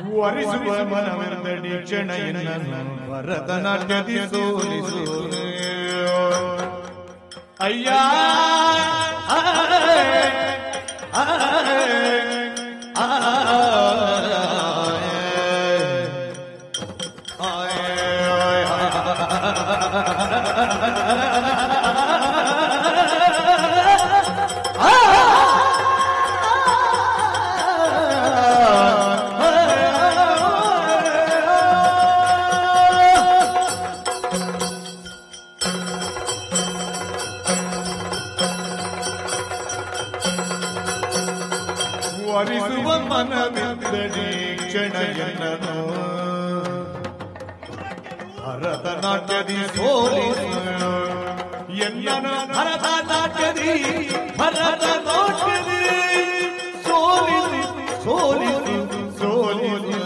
ವರಿಸುವ ಮನವೆಂದಡಿ ಕ್ಷಣ ಎನ್ನನ್ನು ಭರತನಾಟ್ಯದಿ ಸೋಲಿಸು ಅಯ್ಯ ವರಿಸುವ ಮನವೆಂದಡಿ ಕ್ಷಣ ಎನ್ನನು ಭರತನಾಟ್ಯದಿ ಸೋಲಿಸು ಎನ್ನನು ಭರತನಾಟ್ಯದಿ ಸೋಲಿಸು ಸೋಲಿಸು ಸೋಲಿಸು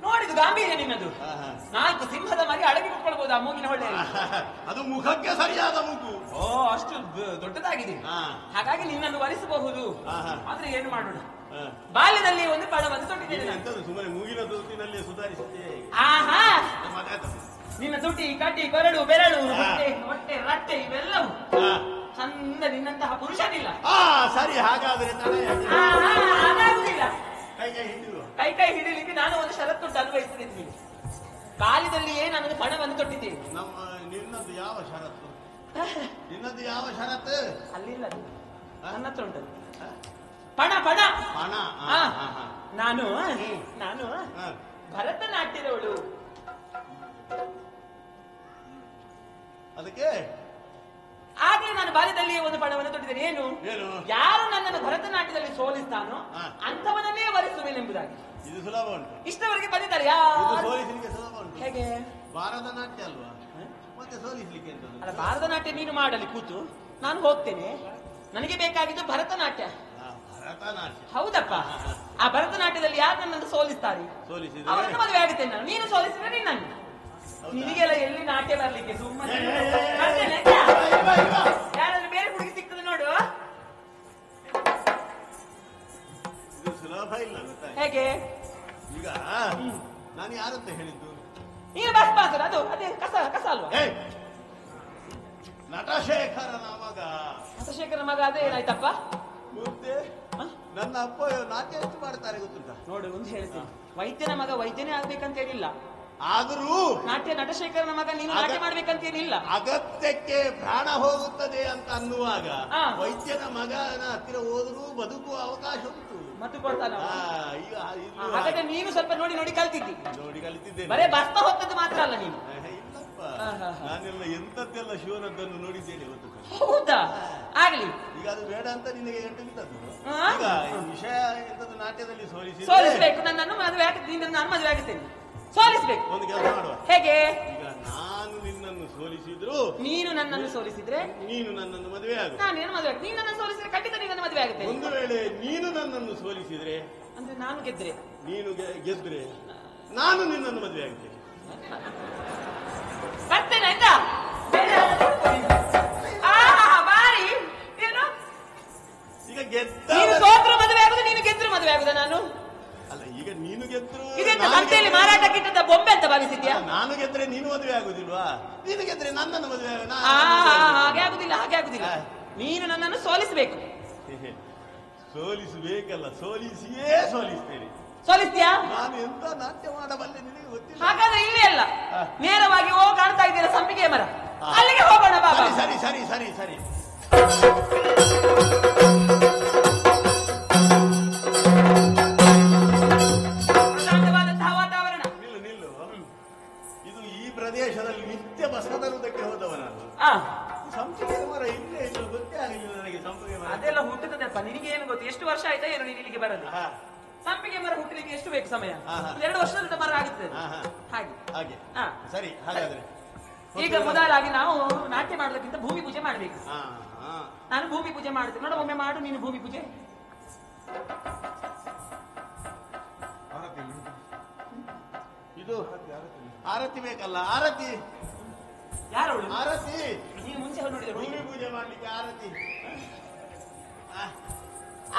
ನೋಡಿದು ಗಾಂಭೀರ್ಯ ನಿನ್ನದು. 4 ಸಿಂಹದ ಮರಿ ಅಡಗಿ ಕುತ್ಕೊಳ್ಬಹುದು ಆ ಮೂಗಿನ ಹೊಳ್ಳೆ. ಅದು ಮುಖಕ್ಕೆ ಸರಿಯಾದ ಮೂಗು. ಓ, ಅಷ್ಟು ದೊಡ್ಡದಾಗಿದೆ. ಹಾಗಾಗಿ ನಿನ್ನನ್ನು ವರಿಸಬಹುದು. ಆದ್ರೆ ಏನು ಮಾಡೋಣ, ಬಾಲ್ಯದಲ್ಲಿ ಒಂದು ಪದವನ್ನು ತೊಟ್ಟಿದ್ದೇನೆ. ಸುಮ್ಮನೆ ಮೂಗಿನ ತುಟಿನಲ್ಲಿ ಸುಧಾರಿಸುತ್ತೆ. ಆಹಾ, ನಿನ್ನ ತುಟಿ, ಕಟಿ, ಕೊರಳು, ಬೆರಳು, ಹೊಟ್ಟೆ, ರಟ್ಟೆ ಇವೆಲ್ಲವೂ ಚಂದ ನಿನ್ನಂತಹ ಪುರುಷನಿಲ್ಲ. ಸರಿ, ಹಾಗಾದ್ರೆ ಹಾಗಾಗುದಿಲ್ಲ. ಕೈ ಹಿಡಿಲಿಕ್ಕೆ ನಾನು ಒಂದು ಷರತ್ತುಂಟು ಅನ್ವಯಿಸಿದ್ದೀನಿ. ಬಾಲ್ಯದಲ್ಲಿಯೇ ನಾನು ಪಣವನ್ನು ತೊಟ್ಟಿದ್ದೇನೆ. ನಿನ್ನದು ಯಾವ ಷರತ್ತು? ನಿನ್ನದು ಯಾವ ಷರತ್ತು? ಅಲ್ಲಿಲ್ಲ, ನನ್ನ ಹತ್ರ ಉಂಟು ಪಣ. ಪಣ ನಾನು ಭರತನಾಟ್ಯದವಳು. ಅದಕ್ಕೆ ಆಗ್ಲೇ ನಾನು ಬಾಲ್ಯದಲ್ಲಿಯೇ ಒಂದು ಪಣವನ್ನು ತೊಟ್ಟಿದ್ದೇನೆ. ಏನು? ಯಾರು ನನ್ನನ್ನು ಭರತನಾಟ್ಯದಲ್ಲಿ ಸೋಲಿಸ್ತಾನೋ ಅಂಥವನನ್ನೇ ವರಿಸುವೆನೆಂಬುದಾಗಿ. ಇದು ಸುಲಭ ಉಂಟು. ಇಷ್ಟವರೆಗೆ ಬಂದಿದ್ದಾರೆ. ಸೋಲಿಸಲಿಕ್ಕೆ ಸುಲಭ ಉಂಟು. ಹೇಗೆ? ಭಾರತನಾಟ್ಯ ಅಲ್ವಾ? ಮತ್ತೆ ಸೋಲಿಸ್ಲಿಕ್ಕೆ ಎಂತದ್ದು? ಅಲ್ಲ, ಭಾರತನಾಟ್ಯ ನೀನು ಮಾಡಲಿ ಕೂತು, ನಾನು ಹೋಗ್ತೇನೆ. ನನಗೆ ಬೇಕಾಗಿದ್ದು ಭರತನಾಟ್ಯ. ಭರತನಾಟ್ಯ? ಹೌದಪ್ಪ. ಆ ಭರತನಾಟ್ಯದಲ್ಲಿ ಯಾರು ನನ್ನನ್ನು ಸೋಲಿಸ್ತಾರೆ ಸೋಲಿಸಿದ್ರೆ ಅವರನ್ನು ಮದುವೆ ಆಗುತ್ತೇನೆ ನಾನು. ನೀನು ಸೋಲಿಸಿದ್ರೆ ನಿನ್ನನ್ನು. ನಿನಗೆಲ್ಲ ಎಲ್ಲಿ ನಾಟ್ಯ ಬರ್ಲಿಕ್ಕೆ ಸುಮ್ಮನೆ ಬರ್ತೇನೆ ಆಯ್ತಾ? ಯಾರಾದ್ರೂ ಬೇರೆ ಹುಡುಗಿ ಸಿಗ್ತದೆ ನೋಡು. ಇದು ಸುಲಭ ಇಲ್ಲ ಗೊತ್ತಾಯ್ತು. ಹೇಗೆ? ಈಗ ನಾನು ಯಾರಂತ ಹೇಳಿದ್ದು? ನೀನು ಬಸ್ ಪಾಸರ್, ಅದು ಅದೇ ಕಸ ಕಸ ಅಲ್ವಾ? ನಟಶೇಖರನ ಮಗ. ಚಂದ್ರಶೇಖರ ಮಗ. ಅದೇ ಏನಾಯ್ತಪ್ಪ? ಗೊತ್ತೇ? ನನ್ನ ಅಪ್ಪ ನಾಟ್ಯ ಎಷ್ಟು ಮಾಡ್ತಾರೆ ಗೊತ್ತುಂಟ? ನೋಡು, ಒಂದು ಹೇಳ್ತೀನಿ, ವೈದ್ಯನ ಮಗ ವೈದ್ಯನೇ ಆಗ್ಬೇಕಂತ ಹೇಳಿಲ್ಲ. ಆದರೂ ನಾಟ್ಯ ನಟಶೇಖರನ ಮಗ ನೀನು ನಾಟ್ಯ ಮಾಡ್ಬೇಕಂತ ಏನಿಲ್ಲ. ಅಗತ್ಯಕ್ಕೆ ಪ್ರಾಣ ಹೋಗುತ್ತದೆ ಅಂತ ಅನ್ನುವಾಗ ಆ. ವೈದ್ಯನ ಮಗನ ಹತ್ತಿರ ಹೋದರೂ ಬದುಕುವ ಅವಕಾಶ ಉಂಟು. ಮತ್ತು ಕೊಡ್ತಾನ. ಈಗ ಹಾಗಾದ್ರೆ ನೀನು ಸ್ವಲ್ಪ ನೋಡಿ ನೋಡಿ ಕಲ್ತಿದ್ದಿ. ನೋಡಿ ಕಲಿತಿದ್ದೇನೆ. ಬರೇ ಬಸ್ತ ಹೊತ್ತದ್ದು ಮಾತ್ರ ಅಲ್ಲ ನೀನು. ಇಲ್ಲಪ್ಪ, ಹಾ, ಹಾ, ಹಾ. ನಾನೆಲ್ಲ ಎಂತದ್ದೆಲ್ಲ ಶಿವನದ್ದನ್ನು ನೋಡಿದ್ದೇನೆ ಇವತ್ತು. ಹೌದಾ? ಆಗ್ಲಿ. ಈಗ ಅದು ಬೇಡ ಅಂತ ನಿನಗೆ ಎಂಟು ಬಿದ್ದದ್ದು. ಹಾ. ಈಗ ಈ ವಿಷಯ ಎಂತದ್ದು ನಾಟ್ಯದಲ್ಲಿ ಸೋಲಿಸ್ಬೇಕು ನನ್ನನ್ನು. ಮದುವೆ ನಿನ್ನನ್ನು ನಾನು ಮದುವೆ ಆಗುತ್ತೇನೆ. ಸೋಲಿಸ್ಬೇಕು. ಒಂದು ಕೆಲಸ ಮಾಡುವ. ಹೇಗೆ? ಈಗ ನಾನು ನಿನ್ನನ್ನು ಸೋಲಿಸಿದ್ರು ನೀನು ನನ್ನನ್ನು ಸೋಲಿಸಿದ್ರೆ ನೀನು ನನ್ನನ್ನು ಮದುವೆ ಆಗು. ನಾನೇನು ಮದುವೆ ಆಗುತ್ತೆ? ನೀನು ನನ್ನನ್ನು ಸೋಲಿಸಿದ್ರೆ ಖಂಡಿತ ನೀನು ಮದುವೆ ಆಗುತ್ತೆ. ಒಂದು ವೇಳೆ ನೀನು ನನ್ನನ್ನು ಸೋಲಿಸಿದ್ರೆ, ಅಂದ್ರೆ ನಾನು ಗೆದ್ರೆ, ನೀನು ಗೆದ್ರೆ ನಾನು ನಿನ್ನನ್ನು ಮದುವೆ ಆಗ್ತೇನೆ. ಬರ್ತೇನೆ ಆಯ್ತಾ? ಬಾರಿ. ಏನು ಈಗ ಗೆದ್ದ ನೀನು ಸೋತ್ರು ಮದುವೆ ಆಗುದು, ನೀನು ಗೆದ್ರು ಮದುವೆ ಆಗುದ? ನಾನು ಅಲ್ಲ, ಈಗ ನೀನು ಗೆದ್ರು ಇದೆಂತ ಸಂತೆಯಲ್ಲಿ ಮಾರಾಟಕ್ಕಿಂತ ಬೊಂಬೆ ಅಂತ ಭಾವಿಸಿದ್ಯಾ? ನಾನು ಗೆದ್ರೆ ನೀನು ಮದುವೆ ಆಗುದಿಲ್ವಾ? ನೀನು ಗೆದ್ರೆ ನನ್ನನ್ನು ಮದುವೆ ಹಾಗೆ ಆಗುದಿಲ್ಲ, ಹಾಗೆ ಆಗುದಿಲ್ಲ. ನೀನು ನನ್ನನ್ನು ಸೋಲಿಸಬೇಕು. ಸೋಲಿಸಬೇಕಲ್ಲ, ಸೋಲಿಸಿಯೇ ಸೋಲಿಸ್ತೇನೆ. ಸೋಲಿಸ್ತೀಯಾ? ನಾನು ಎಂತ ನಾಟ್ಯ ಮಾಡಬಲ್ಲೆ ನಿನಗೆ ಗೊತ್ತಿಲ್ಲ. ಹಾಗಾದ್ರೆ ಇಲ್ಲೇ ಅಲ್ಲ, ನೇರವಾಗಿ ಕಾಣ್ತಾ ಇದ್ದೀರಾ ಸಂಪಿಗೆ ಮರ, ಅಲ್ಲಿಗೆ ಹೋಗೋಣ ಬಾಬಾ. ಸರಿ ಸರಿ ಸರಿ ಸರಿ. ಪ್ರಶಾಂತವಾದಂತಹ ವಾತಾವರಣ. ನಿಲ್ಲು ನಿಲ್ಲು. ಇದು ಈ ಪ್ರದೇಶದಲ್ಲಿ ನಿತ್ಯ ಬಸ ತರುವುದಕ್ಕೆ ಹೋದವ ನಾನು. ಸಂಪಿಗೆ ಮರ ಇಲ್ಲೇ ಇಲ್ಲ, ಗೊತ್ತೇ ಆಗಲಿಲ್ಲ ನನಗೆ. ಸಂಪಿಗೆ ಮರ ಅದೆಲ್ಲ ಹುಟ್ಟುತ್ತದಪ್ಪ. ನಿನಗೆ ಏನು ಗೊತ್ತು? ಎಷ್ಟು ವರ್ಷ ಆಯ್ತಾ ಏನು ನೀನು ಇಲ್ಲಿಗೆ ಬರದು? ಸಂಪಿಗೆ ಮರ ಹುಟ್ಟಲಿಕ್ಕೆ ಎಷ್ಟು ಬೇಕು ಸಮಯ? 2 ವರ್ಷದ ಮರ ಆಗುತ್ತದೆ ಹಾಗೆ. ಹಾಗೆ ಹಾ. ಸರಿ. ಹಾಗಾದ್ರೆ ಈಗ ಮೊದಲಾಗಿ ನಾವು ನಾಟ್ಯ ಮಾಡೋದಕ್ಕಿಂತ ಭೂಮಿ ಪೂಜೆ ಮಾಡ್ಬೇಕು. ನಾನು ಭೂಮಿ ಪೂಜೆ ಮಾಡ್ತೇನೆ. ನೋಡ, ಒಮ್ಮೆ ಮಾಡು ನೀನು ಭೂಮಿ ಪೂಜೆ. ಇದು ಆರತಿ ಬೇಕಲ್ಲ? ಆರತಿ ಯಾರವಳು? ಆರತಿ ನೀನು ಮುಂಚೆ ನೋಡಿದ್ರೆ ಭೂಮಿ ಪೂಜೆ ಮಾಡ್ಲಿಕ್ಕೆ ಆರತಿ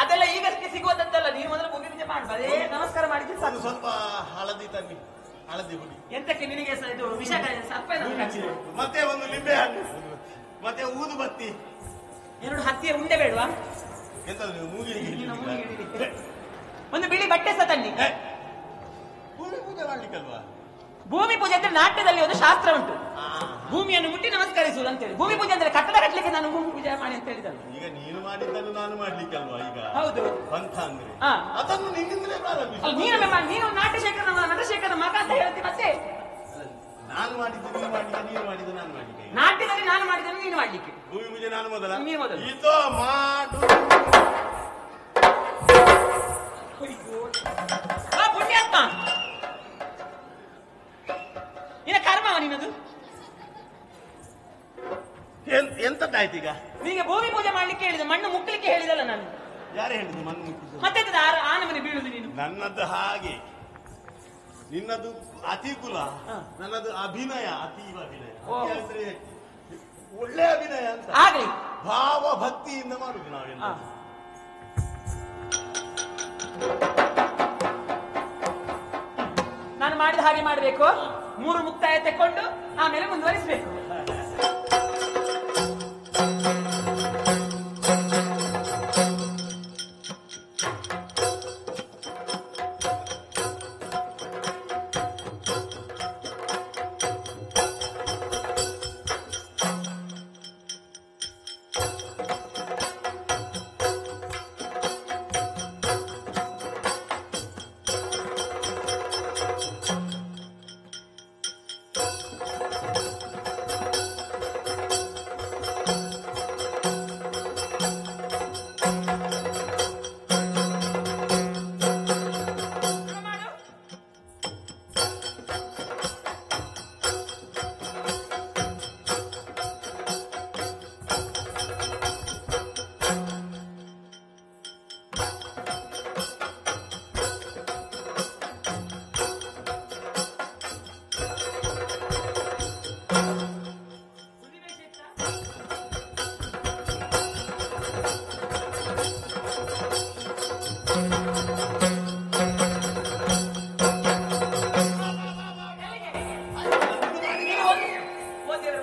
ಅದೆಲ್ಲ ಈಗಷ್ಟೇ ಸಿಗುವುದಂತಲ್ಲ. ನೀನು ಮೊದಲು ಭೂಮಿ ಪೂಜೆ ಮಾಡು. ಅದೇ ನಮಸ್ಕಾರ ಮಾಡಿದ್ರೆ ಸಾಕು. ಸ್ವಲ್ಪ ಹಳದಿ ತನ್ನಿ, ಹಳದಿ ಹುಡಿ. ಎಂತಕ್ಕೆ ನಿನಗೆ ಇದು ವಿಷ ಸರ್ಪ ಮತ್ತೆ ಒಂದು ಲಿಂಬೆ ಹಣ್ಣು, ಮತ್ತೆ ಊದು ಬತ್ತಿ, 2 ಹತ್ತಿಯ ಉಂಡೆ ಬೇಡವಾ? ಎಂತ ಮೂಗಿಗೆ ಒಂದು ಬಿಳಿ ಬಟ್ಟೆ ಸಹ ತನ್ನಿ. ಭೂಮಿ ಪೂಜೆ ಮಾಡ್ಲಿಕ್ಕಲ್ವಾ? ಭೂಮಿ ಪೂಜೆ ಅಂದ್ರೆ ನಾಟ್ಯದಲ್ಲಿ ಒಂದು ಶಾಸ್ತ್ರ ಉಂಟು. ಭೂಮಿಯನ್ನು ಮುಟ್ಟಿ ನಮಸ್ಕರಿಸುವುದು ಅಂತೇಳಿ. ಭೂಮಿ ಪೂಜೆ ಅಂದ್ರೆ ಕಟ್ಟಡ ಕಟ್ಟಲಿಕ್ಕೆ ನಾನು ಭೂಮಿ ಪೂಜೆ ಮಾಡಿ ಅಂತ ಹೇಳಿದಲ್ಲ. ಈಗ ನೀನು ಮಾಡಿದ್ದನ್ನು ನಾನು ಮಾಡ್ಲಿಕ್ಕಲ್ವಾ? ಈಗ ಹೌದು. ಪಂಥ ಅಂದ್ರೆ ಹಾ. ಅದನ್ನು ನಿನ್ನಿಂದಲೇ ಪ್ರಾರಂಭಿಸಿ. ನೀನು ನಟಶೇಖರ ಮಗ ಅಂತ ಹೇಳ್ತಿ. ಮತ್ತೆ ನಾನು ಮಾಡಿದ್ದು ನೀನು ಮಾಡ್ಲಿಕ್ಕೆ, ನೀನು ಮಾಡಿದ್ದು ನಾನು ಮಾಡ್ಲಿಕ್ಕೆ. ನಾಟ್ಯದಲ್ಲಿ ನಾನು ಮಾಡಿದ್ದನ್ನು ನೀನು ಮಾಡ್ಲಿಕ್ಕೆ. ಭೂಮಿ ಪೂಜೆ ನಾನು ಮೊದಲ, ನೀನು ಮೊದಲು. ಇದು ಮಾಡು. ಪುಣ್ಯಾತ್ಮ, ನಿನ್ನ ಕರ್ಮವ ನಿನ್ನದು. ಎಂತದ್ದಾಯ್ತು ಈಗ? ನಿನಗೆ ಭೂಮಿ ಪೂಜೆ ಮಾಡ್ಲಿಕ್ಕೆ ಹೇಳಿದ, ಮಣ್ಣು ಮುಕ್ಕಲಿಕ್ಕೆ ಹೇಳಿದಲ್ಲ ನಾನು. ಯಾರು ಹೇಳಿದ್ದು ಮಣ್ಣು ಮುಟ್ಟಿದ್ದು? ಮತ್ತೆ ಆನಮನೆ ಬೀಳುದು ನೀನು. ನನ್ನದ್ದು ಹಾಗೆ, ನಿನ್ನದು ಅತಿಕುಲ, ನನ್ನದು ಅಭಿನಯ, ಅತೀವ ಅಭಿನಯ. ಅಂದ್ರೆ ಒಳ್ಳೆ ಅಭಿನಯ ಅಂತ. ಆಗ್ಲಿ, ಭಾವ ಭಕ್ತಿಯಿಂದ ಮಾಡುದು ನಾವೆಲ್ಲ. ನಾನು ಮಾಡಿದ ಹಾಗೆ ಮಾಡಬೇಕು. 3 ಮುಕ್ತಾಯ ತೆಕ್ಕೊಂಡು ಆಮೇಲೆ ಮುಂದುವರಿಸಬೇಕು.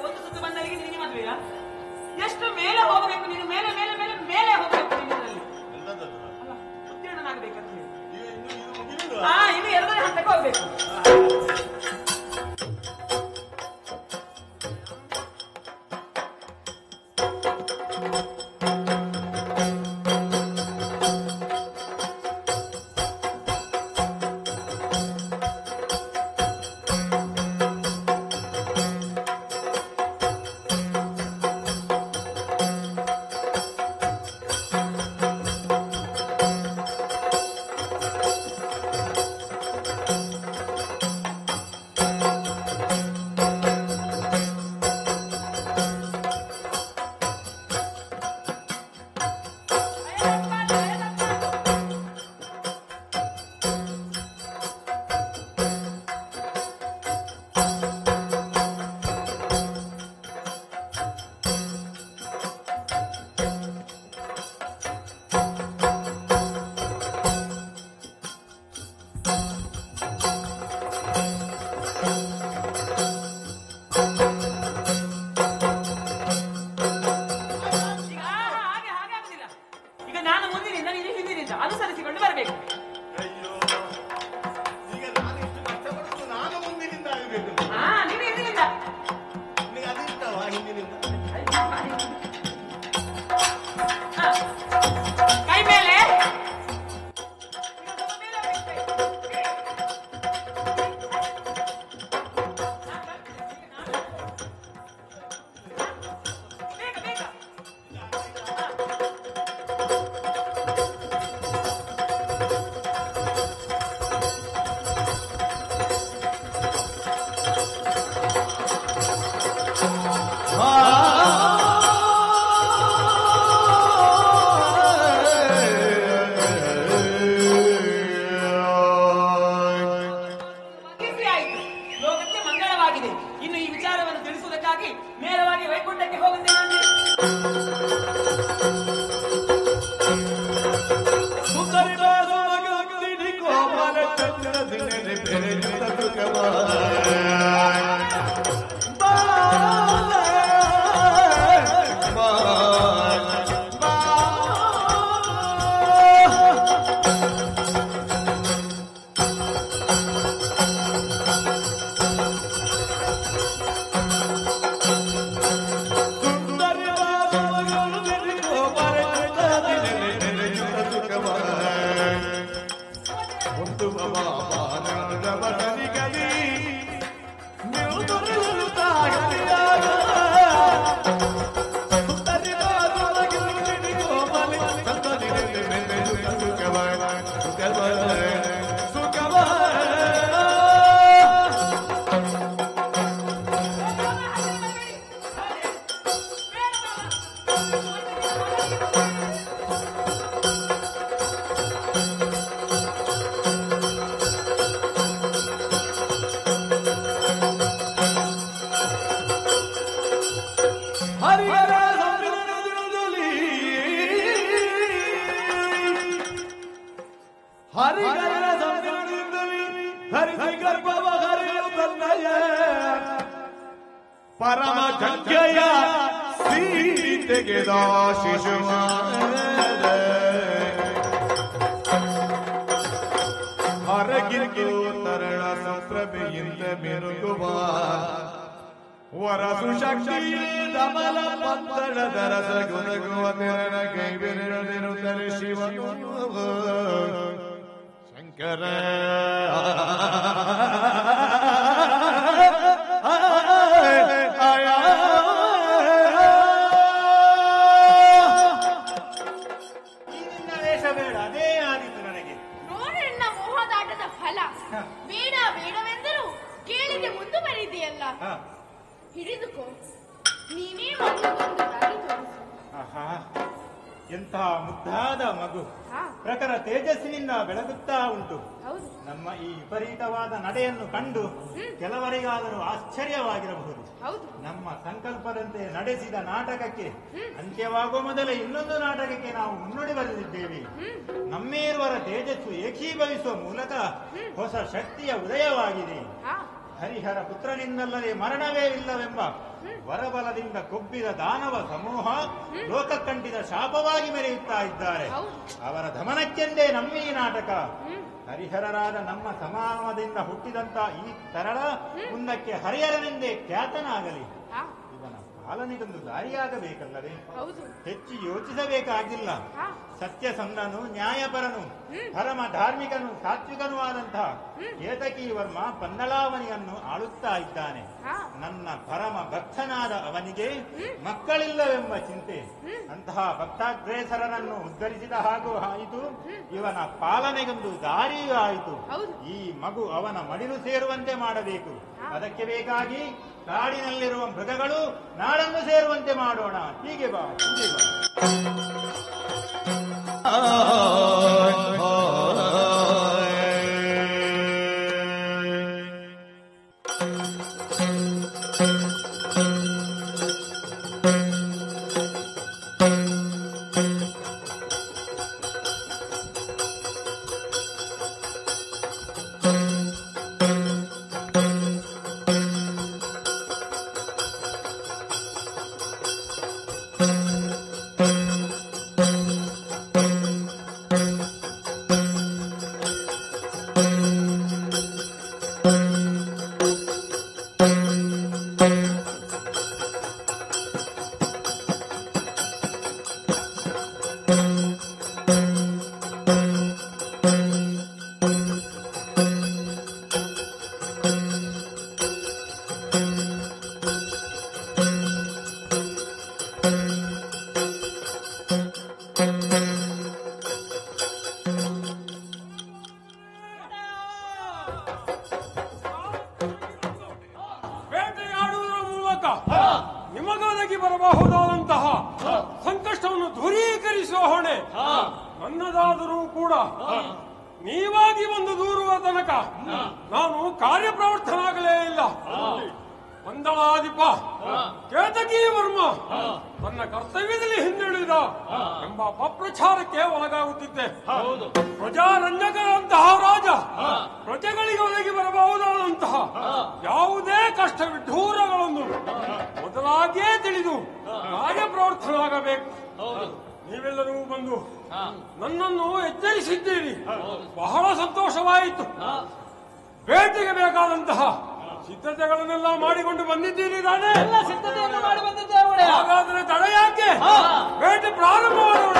ಒಂದು ಸುತ್ತು ಬಂದವರಿಗೆ ನಿನಗೆ ಮದುವೆಯಾ? ಎಷ್ಟು ಮೇಲೆ ಹೋಗಬೇಕು ನೀನು, ಮೇಲೆ ಮೇಲೆ ಮೇಲೆ ಮೇಲೆ ಹೋಗಬೇಕು ನೀನಲ್ಲಿ. ಉತ್ತೀರ್ಣನಾಗಬೇಕಂತ ಹೇಳಿ ಇನ್ನು 2ನೇ ಹಂತಕ್ಕೆ ಹೋಗ್ಬೇಕು. ಅನುಸರಿಸಿಕೊಂಡು ಬರಬೇಕು. ಈಗ ನಾನು ಇಷ್ಟು ಕಷ್ಟಪಡುದು ನಾನು ಮುಂದಿನಿಂದ ಆಗಬೇಕು. ನೀವು ಹಿಂದಿನಿಂದ. ನಿಮಗೆ ಅದಿಷ್ಟವಾ ಹಿಂದಿನಿಂದ? ಕೈ ಮೇಲೆ ನೇರವಾಗಿ ವೈಕುಂಠಕ್ಕೆ ಹೋಗುತ್ತೇನೆ. ಪರಮ ಗಂಗೆಯ ಸೀತೆಗೆದ ಶಿಶುಮಾನದ ಹೊರಗಿಂದು ತರಳ ಸಂಪ್ರಭೆಯಿಂದ ಮೆರುಗುವ ವರಸು ಶಕ್ತಿ ದಮಲ ಪತ್ತಡದ ರಸ ಗುಣಗುವ ತೆರನ ಕೈ ಬೆರಳಿರುತ್ತಲೆ ಶಿವನು ಶಂಕರ ಬೇಡ, ಅದೇ ಆದಿತ್ತು ನನಗೆ. ನೋಡಣ್ಣ ಮೋಹದಾಟದ ಫಲ. ಬೇಡ ಬೇಡವೆಂದರೂ ಕೇಳಿಗೆ ಮುಂದುವರಿದೆಯಲ್ಲ, ಹಿಡಿದುಕೋ. ನೀನೇ ಮಗುಗೊಂದು ದಾರಿ ತೋರಿಸು. ಎಂಥ ಮುದ್ದಾದ ಮಗು, ಪ್ರಖರ ತೇಜಸ್ಸಿನಿಂದ ಬೆಳಗುತ್ತಾ ಉಂಟು. ನಮ್ಮ ಈ ವಿಪರೀತವಾದ ನಡೆಯನ್ನು ಕಂಡು ಕೆಲವರಿಗಾದರೂ ಆಶ್ಚರ್ಯವಾಗಿರಬಹುದು. ನಮ್ಮ ಸಂಕಲ್ಪದಂತೆ ನಡೆಸಿದ ನಾಟಕಕ್ಕೆ ಅಂತ್ಯವಾಗುವ ಮೊದಲೇ ಇನ್ನೊಂದು ನಾಟಕಕ್ಕೆ ನಾವು ಮುನ್ನುಡಿ ಬರೆದಿದ್ದೇವೆ. ನಮ್ಮೇರುವರ ತೇಜಸ್ಸು ಏಕೀಭವಿಸುವ ಮೂಲಕ ಹೊಸ ಶಕ್ತಿಯ ಉದಯವಾಗಿದೆ. ಹರಿಹರ ಪುತ್ರನಿಂದಲ್ಲದೆ ಮರಣವೇ ಇಲ್ಲವೆಂಬ ವರಬಲದಿಂದ ಕೊಬ್ಬಿದ ದಾನವ ಸಮೂಹ ಲೋಕ ಕಂಡಿದ ಶಾಪವಾಗಿ ಮೆರೆಯುತ್ತಾ ಇದ್ದಾರೆ. ಅವರ ದಮನಕ್ಕೆಂದೇ ನಮ್ಮೀ ನಾಟಕ. ಹರಿಹರರಾದ ನಮ್ಮ ಸಮಾನದಿಂದ ಹುಟ್ಟಿದಂತ ಈ ತರಳ ಮುಂದಕ್ಕೆ ಹರಿಹರನೆಂದೇ ಖ್ಯಾತನಾಗಲಿ. ಇವನ ಪಾಲನೆಗೊಂದು ದಾರಿಯಾಗಬೇಕಲ್ಲವೇ? ಹೆಚ್ಚು ಯೋಚಿಸಬೇಕಾಗಿಲ್ಲ. ಸತ್ಯಸಂಧನು, ನ್ಯಾಯಪರನು, ಪರಮ ಧಾರ್ಮಿಕನು, ಸಾತ್ವಿಕನೂ ಆದಂತಹ ಕೇತಕಿ ವರ್ಮ ಪಂದಳಾವನಿಯನ್ನು ಆಳುತ್ತಾ ಇದ್ದಾನೆ. ನನ್ನ ಪರಮ ಭಕ್ತನಾದ ಅವನಿಗೆ ಮಕ್ಕಳಿಲ್ಲವೆಂಬ ಚಿಂತೆ. ಅಂತಹ ಭಕ್ತಾಗ್ರೇಸರನನ್ನು ಉದ್ಧರಿಸಿದ ಹಾಗೂ ಆಯಿತು, ಇವನ ಪಾಲನೆಗೊಂದು ದಾರಿಯೂ ಆಯಿತು. ಈ ಮಗು ಅವನ ಮಡಿಲು ಸೇರುವಂತೆ ಮಾಡಬೇಕು. ಅದಕ್ಕೆ ಬೇಕಾಗಿ ಕಾಡಿನಲ್ಲಿರುವ ಮೃಗಗಳು ನಾಡನ್ನು ಸೇರುವಂತೆ ಮಾಡೋಣ. ಹೀಗೆ ಬಾ, ಹೀಗೆ ಬಾ. ನಿಮಗೊದಗಿ ಬರಬಹುದಾದಂತಹ ಸಂಕಷ್ಟವನ್ನು ದೂರೀಕರಿಸುವ ಹೊಣೆ ನನ್ನದಾದರೂ ಕೂಡ ನೀವಾಗಿ ಒಂದು ದೂರುವ ತನಕ ನಾನು ಕಾರ್ಯಪ್ರವೃತ್ತನಾಗಲೇ ಇಲ್ಲ. ಪಂದಳಾಧಿಪ ಕೇತಕಿ ವರ್ಮ ತನ್ನ ಕರ್ತವ್ಯದಲ್ಲಿ ಹಿಂದುಳಿದ ಎಂಬ ಅಪಪ್ರಚಾರಕ್ಕೆ ಒಳಗಾಗುತ್ತಿದ್ದೆ. ಪ್ರಜಾರಂಜಕರಂತಹ ರಾಜ ಪ್ರಜೆಗಳಿಗೆ ಒದಗಿ ಬರಬಹುದಾದಂತಹ ಯಾವುದೇ ಕಷ್ಟ ವಿಡ್ಡೂರಗಳನ್ನು ಮೊದಲಾಗಿಯೇ ತಿಳಿದು ಕಾರ್ಯಪ್ರವೃತ್ತನಾಗಬೇಕು. ನೀವೆಲ್ಲರೂ ಬಂದು ನನ್ನನ್ನು ಎಚ್ಚರಿಸಿದ್ದೀರಿ, ಬಹಳ ಸಂತೋಷವಾಯಿತು. ಭೇಟಿಗೆ ಬೇಕಾದಂತಹ ಸಿದ್ಧತೆಗಳನ್ನೆಲ್ಲ ಮಾಡಿಕೊಂಡು ಬಂದಿದ್ದೀರಿ ತಾನೇ? ಎಲ್ಲ ಸಿದ್ಧತೆಯನ್ನು ಮಾಡಿ ಬಂದಿದ್ದೇವೆ. ಹಾಗಾದ್ರೆ ತಡ ಯಾಕೆ? ಭೇಟಿ ಪ್ರಾರಂಭ ಮಾಡೋಣ.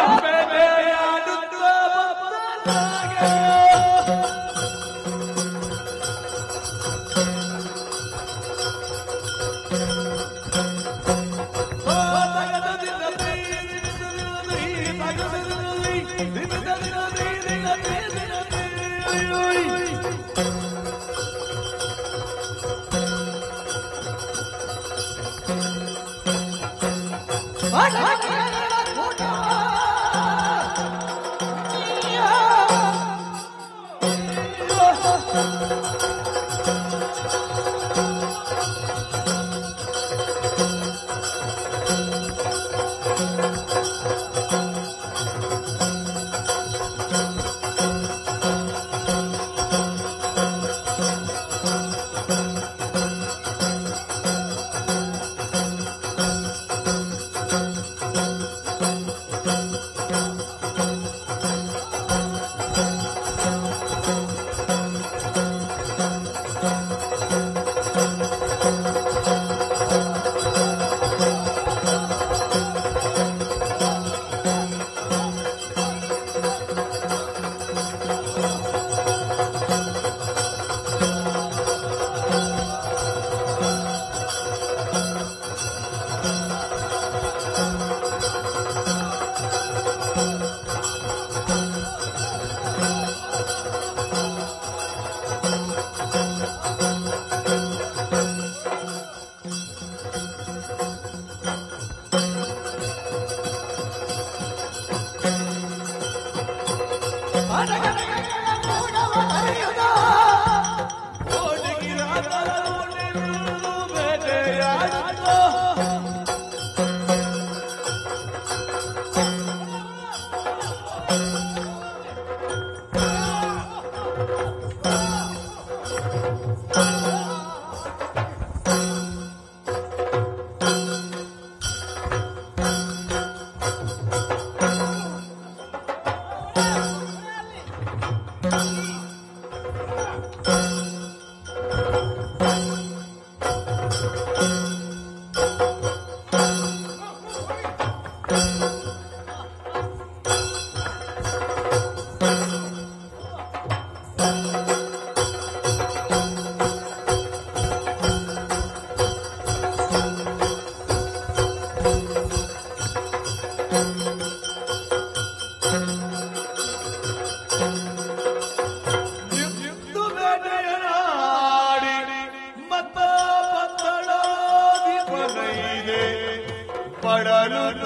ಬಳಲುತ್ತ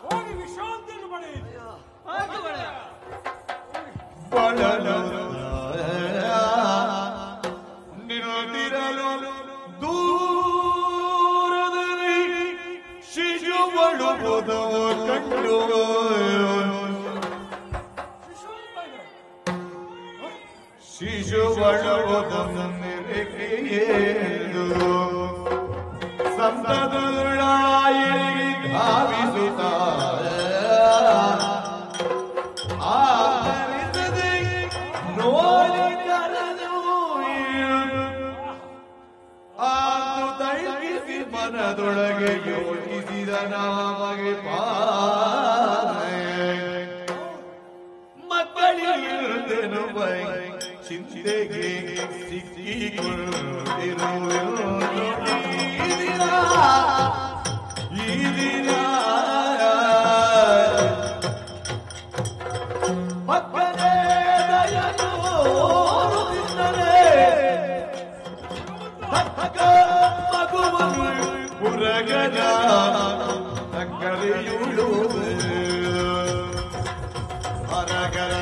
ಹೋಗಿ ವಿಶ್ರಾಂತಿಯನ್ನು ಪಡೆಯಿರಿ. ನಿರುತ್ತಿರಲು ದೂರದಲ್ಲಿ ಶಿಶುವಳು ಕಂಡು ಶಿಶುವಳು ಸಂತದುಳಾಯಿ ಧಾವಿಸುತ್ತ ಆಧರಿಸದೆ ನೋಡಿ ಕರನು ಆತು ತೈಸಿ ಮನದೊಳಗೆ ಯೋಚಿಸಿದ ನಮಗೆ ಮಕ್ಕಳಿರುತ್ತೇನು ಬೈ ಚಿಂತೆಗೆ ಸಿಕ್ಕಿಕೊಳ್ಳುತ್ತಿರುವೆ ಈ ದಿನ ಮಕ್ಕಳೇ ದಯನು ತಿನ್ನಲೇ ಮಗುವನ್ನು ಪುರಗನ ಸಕ್ಕರೆಯುಳು ಹೊರಗರ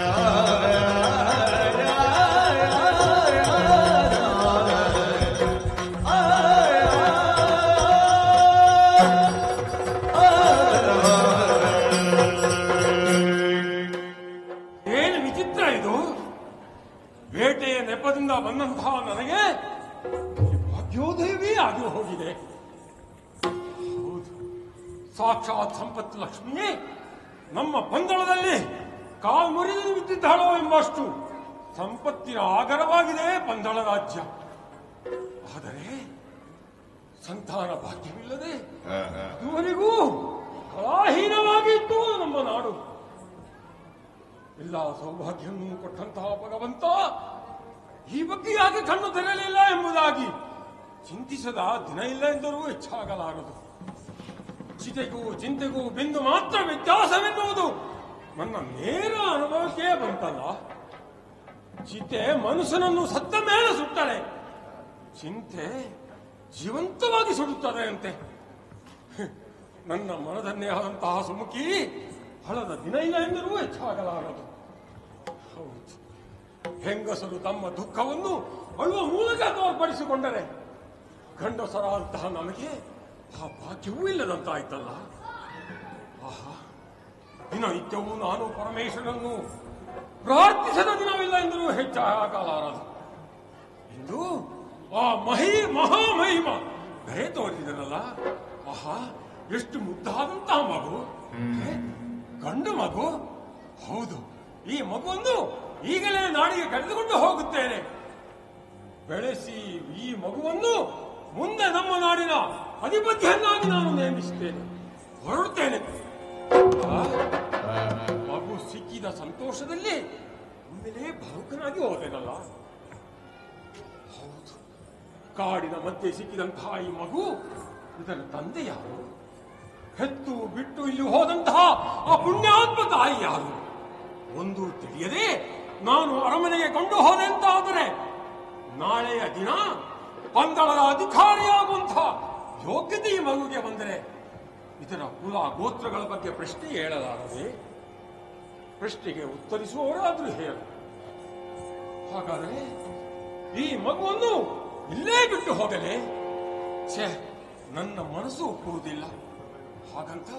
ಬೇಟೆಯ ನೆಪದಿಂದ ಬಂದಂತಹ ನನಗೆ ಭಾಗ್ಯೋದಯವೇ ಆಗಿ ಹೋಗಿದೆ. ಹೌದು, ಸಾಕ್ಷಾತ್ ಸಂಪತ್ತು ಲಕ್ಷ್ಮಿಯೇ ನಮ್ಮ ಪಂದಳದಲ್ಲಿ ಕಾಲ್ಮುರಿದು ಬಿದ್ದಿದ್ದಾಳೋ ಎಂಬಷ್ಟು ಸಂಪತ್ತಿನ ಆಗರವಾಗಿದೆ ಪಂದಳ ರಾಜ್ಯ. ಆದರೆ ಸಂತಾನ ಭಾಗ್ಯವಿಲ್ಲದೆ ಇದುವರೆಗೂ ಕಲಾಹೀನವಾಗಿತ್ತು ನಮ್ಮ ನಾಡು. ಎಲ್ಲ ಸೌಭಾಗ್ಯವನ್ನು ಕೊಟ್ಟಂತಹ ಭಗವಂತ ಈ ಬಗ್ಗೆ ಯಾಕೆ ಕಣ್ಣು ತೆರೆಯಲಿಲ್ಲ ಎಂಬುದಾಗಿ ಚಿಂತಿಸದ ದಿನ ಇಲ್ಲ ಎಂದರೂ ಹೆಚ್ಚಾಗಲಾರದು. ಚಿತೆಗೂ ಚಿಂತೆಗೂ ಬಿಂದು ಮಾತ್ರ ವ್ಯತ್ಯಾಸವೆನ್ನುವುದು ನನ್ನ ನೇರ ಅನುಭವಕ್ಕೆ ಬಂತಲ್ಲ. ಚಿತೆ ಮನುಷ್ಯನನ್ನು ಸತ್ತ ಮೇಲೆ ಸುಟ್ಟರೆ, ಚಿಂತೆ ಜೀವಂತವಾಗಿ ಸುಡುತ್ತದೆ ಅಂತೆ. ನನ್ನ ಮನದನ್ನೇ ಆದಂತಹ ಸುಮುಖಿ ಹಳದ ದಿನ ಇಲ್ಲ ಎಂದರೂ ಹೆಚ್ಚಾಗಲಾರದು. ಹೌದು, ಹೆಂಗಸರು ತಮ್ಮ ದುಃಖವನ್ನು ಅಳುವ ಮೂಲಕ ತೋರ್ಪಡಿಸಿಕೊಂಡರೆ ಗಂಡಸರಾದಂತಹ ನಮಗೆ ಆ ಭಾಗ್ಯವೂ ಇಲ್ಲದಂತಾಯ್ತಲ್ಲ. ಆಹಾ, ದಿನನಿತ್ಯವೂ ನಾನು ಪರಮೇಶ್ವರನ್ನು ಪ್ರಾರ್ಥಿಸದ ದಿನವಿಲ್ಲ ಎಂದರೂ ಹೆಚ್ಚಾಗಲಾರದು. ಇಂದು ಆ ಮಹಾಮಹಿಮ ದಯೆ ತೋರಿದರಲ್ಲ. ಆಹಾ, ಎಷ್ಟು ಮುದ್ದಾದಂತಹ ಮಗು, ಗಂಡು ಮಗು. ಹೌದು, ಈ ಮಗುವನ್ನು ಈಗಲೇ ನಾಡಿಗೆ ಕರೆದುಕೊಂಡು ಹೋಗುತ್ತೇನೆ. ಬೆಳೆಸಿ ಈ ಮಗುವನ್ನು ಮುಂದೆ ನಮ್ಮ ನಾಡಿನ ಅಧಿಪತಿಯನ್ನಾಗಿ ನಾನು ನೇಮಿಸುತ್ತೇನೆ. ಹೊರಡುತ್ತೇನೆ. ಮಗು ಸಿಕ್ಕಿದ ಸಂತೋಷದಲ್ಲಿ ಒಮ್ಮೆಲೇ ಭಾವುಕನಾಗಿ ಹೋದೆನಲ್ಲ. ಹೌದು, ಕಾಡಿನ ಮಧ್ಯೆ ಸಿಕ್ಕಿದಂತಹ ಈ ಮಗು, ಇದರ ತಂದೆ ಯಾರು? ಹೆತ್ತು ಬಿಟ್ಟು ಇಲ್ಲಿ ಹೋದಂತಹ ಆ ಪುಣ್ಯಾತ್ಮ ತಾಯಿ ಯಾರು? ಒಂದು ತಿಳಿಯದೆ ನಾನು ಅರಮನೆಗೆ ಕೊಂಡು ಹೋದೆ ಅಂತಾದರೆ ನಾಳೆಯ ದಿನ ಪಂದಳದ ಅಧಿಕಾರಿಯಾಗುವಂತಹ ಯೋಗ್ಯತೆ ಈ ಮಗುವಿಗೆ ಬಂದರೆ ಇದರ ಕುಲ ಗೋತ್ರಗಳ ಬಗ್ಗೆ ಪ್ರಶ್ನೆ ಹೇಳಲಾರದೆ, ಪ್ರಶ್ನೆಗೆ ಉತ್ತರಿಸುವವರಾದ್ರೂ ಹೇಳು. ಹಾಗಾದರೆ ಈ ಮಗುವನ್ನು ಇಲ್ಲೇ ಬಿಟ್ಟು ಹೋಗಲೇ? ಛೇ, ನನ್ನ ಮನಸ್ಸು ಒಪ್ಪುವುದಿಲ್ಲ. ಹಾಗಂತ